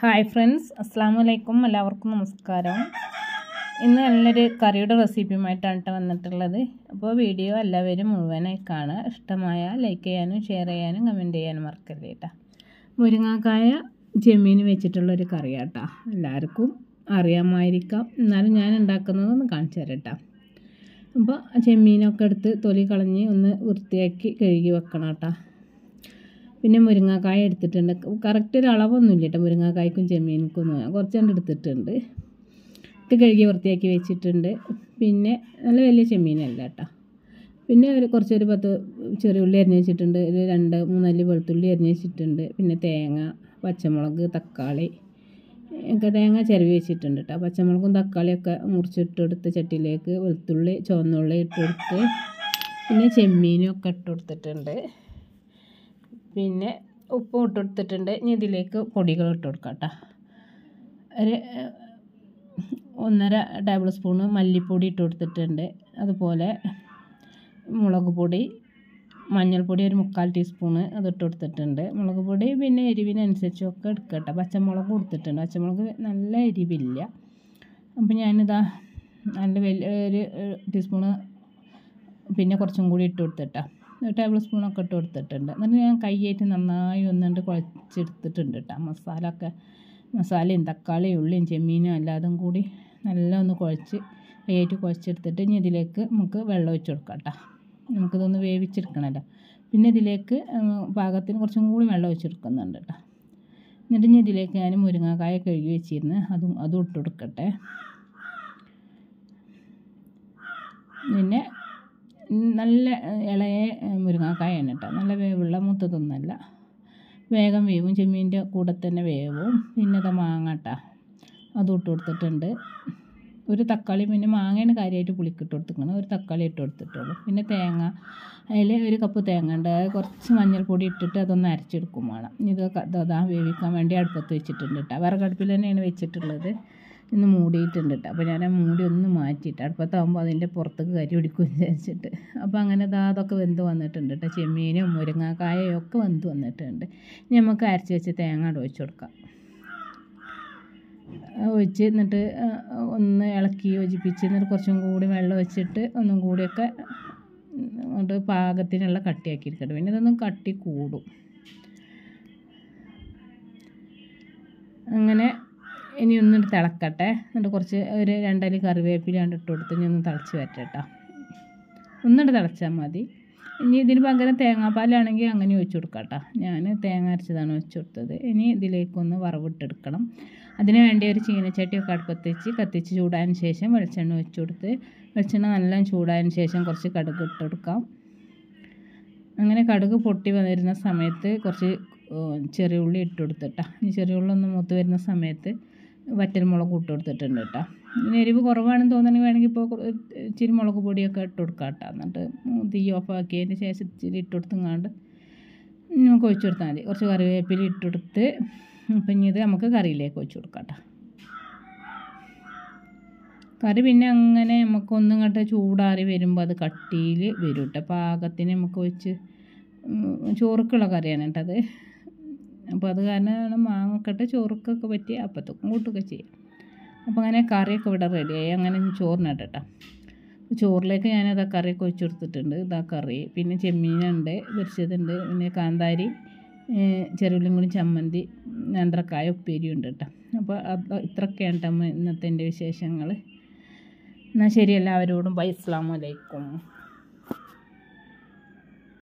Hi friends, അസ്സാം വലൈക്കും. എല്ലാവർക്കും നമസ്കാരം. ഇന്ന് നല്ലൊരു കറിയുടെ റെസിപ്പിയുമായിട്ടാണ് വന്നിട്ടുള്ളത്. അപ്പോൾ വീഡിയോ എല്ലാവരും മുഴുവനായി കാണുക. ഇഷ്ടമായ ലൈക്ക് ചെയ്യാനും ഷെയർ ചെയ്യാനും കമൻറ്റ് ചെയ്യാനും മറക്കല്ലേ കേട്ടോ. മുരിങ്ങാക്കായ ചെമ്മീൻ വെച്ചിട്ടുള്ളൊരു കറിയാട്ടോ. എല്ലാവർക്കും അറിയാമായിരിക്കാം, എന്നാലും ഞാൻ ഉണ്ടാക്കുന്നതൊന്ന് കാണിച്ചു തരാം കേട്ടോ. അപ്പോൾ ചെമ്മീനൊക്കെ എടുത്ത് തൊലി കളഞ്ഞ് ഒന്ന് വൃത്തിയാക്കി കഴുകി വെക്കണം കേട്ടോ. പിന്നെ മുരിങ്ങാക്കായ എടുത്തിട്ടുണ്ട്. കറക്റ്റ് ഒരു അളവൊന്നുമില്ല കേട്ടോ, മുരിങ്ങാക്കായ്ക്കും ചെമ്മീനിക്കൊന്നും. കുറച്ച് കണ്ട് എടുത്തിട്ടുണ്ട്. ഇത് കഴുകി വൃത്തിയാക്കി വെച്ചിട്ടുണ്ട്. പിന്നെ നല്ല വലിയ ചെമ്മീനല്ല കേട്ടോ. പിന്നെ ഒരു 10 ചെറിയ ഉള്ളി അരിഞ്ഞ് വെച്ചിട്ടുണ്ട്. ഒരു 2-3 അല്ലി വെളുത്തുള്ളി അരിഞ്ഞ് വെച്ചിട്ടുണ്ട്. പിന്നെ തേങ്ങ, പച്ചമുളക്, തക്കാളി ഒക്കെ തേങ്ങ ചിരവി വെച്ചിട്ടുണ്ട് കേട്ടോ. പച്ചമുളകും തക്കാളിയൊക്കെ മുറിച്ചിട്ടെടുത്ത് ചട്ടിയിലേക്ക് വെളുത്തുള്ളി ചുവന്നുള്ളി ഇട്ടെടുത്ത് പിന്നെ ചെമ്മീനും ഒക്കെ ഇട്ട് കൊടുത്തിട്ടുണ്ട്. പിന്നെ ഉപ്പും ഇട്ട് കൊടുത്തിട്ടുണ്ട്. ഇനി ഇതിലേക്ക് പൊടികൾ ഇട്ട് കൊടുക്കാം കേട്ടോ. ഒരു 1.5 ടേബിൾ സ്പൂണ് മല്ലിപ്പൊടി ഇട്ട് കൊടുത്തിട്ടുണ്ട്. അതുപോലെ മുളക് പൊടി, മഞ്ഞൾപ്പൊടി ഒരു 3/4 ടീസ്പൂണ് അതിട്ട് കൊടുത്തിട്ടുണ്ട്. മുളക് പൊടി പിന്നെ എരിവിനനുസരിച്ചൊക്കെ എടുക്കുക കേട്ടോ. പച്ചമുളക് കൊടുത്തിട്ടുണ്ട്. പച്ചമുളക് നല്ല എരിവില്ല. അപ്പോൾ ഞാനിതാ നല്ല ഒരു ടീസ്പൂണ് പിന്നെ കുറച്ചും കൂടി ഇട്ട് കൊടുത്തിട്ടാ. 1 ടേബിൾ സ്പൂണൊക്കെ ഇട്ട് കൊടുത്തിട്ടുണ്ട്. എന്നിട്ട് ഞാൻ കൈയായിട്ട് നന്നായി ഒന്നുകൊണ്ട് കുഴച്ചെടുത്തിട്ടുണ്ട് കേട്ടോ. മസാലയും തക്കാളിയും ഉള്ളിയും ചെമ്മീനും എല്ലാതും കൂടി നല്ല ഒന്ന് കൈയായിട്ട് കുഴച്ചെടുത്തിട്ട് ഇനി ഇതിലേക്ക് നമുക്ക് വെള്ളം ഒഴിച്ച് കൊടുക്കാം കേട്ടോ. നമുക്കിതൊന്ന് വേവിച്ചെടുക്കണമല്ലോ. പിന്നെ ഇതിലേക്ക് പാകത്തിന് കുറച്ചും കൂടി വെള്ളം ഒഴിച്ചെടുക്കുന്നുണ്ട് കേട്ടോ. എന്നിട്ട് ഇനി ഇതിലേക്ക് ഞാൻ മുരിങ്ങാക്കായ കഴുകി വെച്ചിരുന്ന് അതും ഇട്ട് കൊടുക്കട്ടെ. പിന്നെ നല്ല ഇളയ മുരിങ്ങാക്കായാണ് കേട്ടോ. നല്ല വേവുള്ള മൂത്തതൊന്നുമല്ല. വേഗം വേവും, ചെമ്മീൻ്റെ കൂടെ തന്നെ വേവും. പിന്നെ അത് മാങ്ങ കേട്ടോ, അതും ഇട്ട് കൊടുത്തിട്ടുണ്ട്. ഒരു തക്കാളി, പിന്നെ മാങ്ങയാണ് കാര്യമായിട്ട് പുളിക്കിട്ട് കൊടുത്തിരിക്കണം. ഒരു തക്കാളി ഇട്ട് കൊടുത്തിട്ടുള്ളൂ. പിന്നെ തേങ്ങ, അതിൽ 1 കപ്പ് തേങ്ങ ഉണ്ട്. കുറച്ച് മഞ്ഞൾപ്പൊടി ഇട്ടിട്ട് അതൊന്ന് അരച്ചെടുക്കും വേണം. അതാ വേവിക്കാൻ വേണ്ടി അടുപ്പത്ത് വെച്ചിട്ടുണ്ട് കേട്ടോ. വിറകടുപ്പിൽ തന്നെയാണ് വെച്ചിട്ടുള്ളത്. ഇന്ന് മൂടിയിട്ടുണ്ട് കേട്ടോ. അപ്പോൾ ഞാൻ ആ മൂടി ഒന്ന് മാറ്റിയിട്ട് അടുപ്പത്താകുമ്പോൾ അതിൻ്റെ പുറത്തേക്ക് കരി പിടിക്കും വിചാരിച്ചിട്ട്. അപ്പോൾ അങ്ങനെ അതൊക്കെ വെന്ത് വന്നിട്ടുണ്ട് കേട്ടോ. ചെമ്മീനും മുരിങ്ങാക്കായയും ഒക്കെ വെന്ത് വന്നിട്ടുണ്ട്. ഇനി നമുക്ക് അരച്ച് വെച്ച് തേങ്ങ ഒഴിച്ച് കൊടുക്കാം. ഒഴിച്ച് എന്നിട്ട് ഒന്ന് ഇളക്കി യോജിപ്പിച്ച് എന്നിട്ട് കുറച്ചും കൂടി വെള്ളം വെച്ചിട്ട് ഒന്നും കൂടിയൊക്കെ കൊണ്ട് പാകത്തിനുള്ള കട്ടിയാക്കി എടുക്കട്ടെ. പിന്നെ ഇതൊന്നും കട്ടി കൂടും. അങ്ങനെ ഇനി ഒന്നിട്ട് തിളക്കട്ടെ. എന്നിട്ട് കുറച്ച് ഒരു 2 അല്ലി കറിവേപ്പില ഇട്ട് കൊടുത്ത് ഇനി ഒന്ന് തിളച്ച് വരട്ടെ കേട്ടോ. ഒന്നിട്ട് തിളച്ചാൽ മതി. ഇനി ഇതിന് പകരം തേങ്ങാപ്പാലാണെങ്കിൽ അങ്ങനെ ഒഴിച്ച് കൊടുക്കാം കേട്ടോ. ഞാൻ തേങ്ങ അരച്ചതാണ് ഒഴിച്ച് കൊടുത്തത്. ഇനി ഇതിലേക്കൊന്ന് വറവിട്ടെടുക്കണം. അതിന് വേണ്ടി ഒരു ചീനച്ചട്ടിയൊക്കെ അടുപ്പത്ത് വെച്ച് കത്തിച്ച് ചൂടായതിന് ശേഷം വെളിച്ചെണ്ണ ഒഴിച്ച് കൊടുത്ത് വെളിച്ചെണ്ണ നല്ല ചൂടായതിന് ശേഷം കുറച്ച് കടുക് ഇട്ട് കൊടുക്കാം. അങ്ങനെ കടുക് പൊട്ടി വരുന്ന സമയത്ത് കുറച്ച് ചെറിയ ഉള്ളി ഇട്ട് കൊടുത്തിട്ടാ. ഈ ചെറിയ ഉള്ളി ഒന്ന് മൂത്ത് വരുന്ന സമയത്ത് വറ്റൽമുളക് ഇട്ട് കൊടുത്തിട്ടുണ്ട് കേട്ടോ. ഇനി എരിവ് കുറവാണെന്ന് തോന്നണമെങ്കിൽ വേണമെങ്കിൽ ഇപ്പോൾ ഇച്ചിരി മുളക് പൊടിയൊക്കെ ഇട്ട് കൊടുക്കാം കേട്ടോ. എന്നിട്ട് തീ ഓഫാക്കിയതിന് ശേഷം ഇച്ചിരി ഇട്ട് കൊടുത്തങ്ങാണ്ട് നമുക്ക് ഒഴിച്ച് കൊടുത്താൽ മതി. കുറച്ച് കറിവേപ്പില ഇട്ട് കൊടുത്ത് അപ്പം ഇനി ഇത് നമുക്ക് കറിയിലേക്ക് ഒഴിച്ച് കൊടുക്കാം കേട്ടോ. കറി പിന്നെ അങ്ങനെ നമുക്കൊന്നും കണ്ട് ചൂടാറി വരുമ്പോൾ അത് കട്ടിയിൽ വരും കേട്ടോ. പാകത്തിന് നമുക്ക് ഒഴിച്ച് ചോറുക്കുള്ള കറിയാണ് കേട്ടോ അത്. അപ്പോൾ അത് കാരണമാണ് മാങ്ങൊക്കെ ചോറുക്കൊക്കെ പറ്റി അപ്പത്തൊക്കെ കൂട്ടുകയൊക്കെ ചെയ്യാം. അപ്പോൾ അങ്ങനെ കറിയൊക്കെ ഇവിടെ റെഡിയായി. അങ്ങനെ ചോറിനാട്ട് കേട്ടോ. ചോറിലേക്ക് ഞാനത് കറിയൊക്കെ ഒഴിച്ച് കൊടുത്തിട്ടുണ്ട്. ഇതാ കറി. പിന്നെ ചെമ്മീനുണ്ട്, പൊരിച്ചതുണ്ട്, പിന്നെ കാന്താരി, ചെറുള്ളിയും കൂടി ചമ്മന്തി, നേന്ത്രക്കായ ഉപ്പേരിയും ഉണ്ട് കേട്ടോ. അപ്പോൾ ഇത്രയൊക്കെയാണ് കേട്ടോ ഇന്നത്തെ എൻ്റെ വിശേഷങ്ങൾ. എന്നാൽ ശരി, എല്ലാവരോടും ബൈ, അസ്സലാമു അലൈക്കും.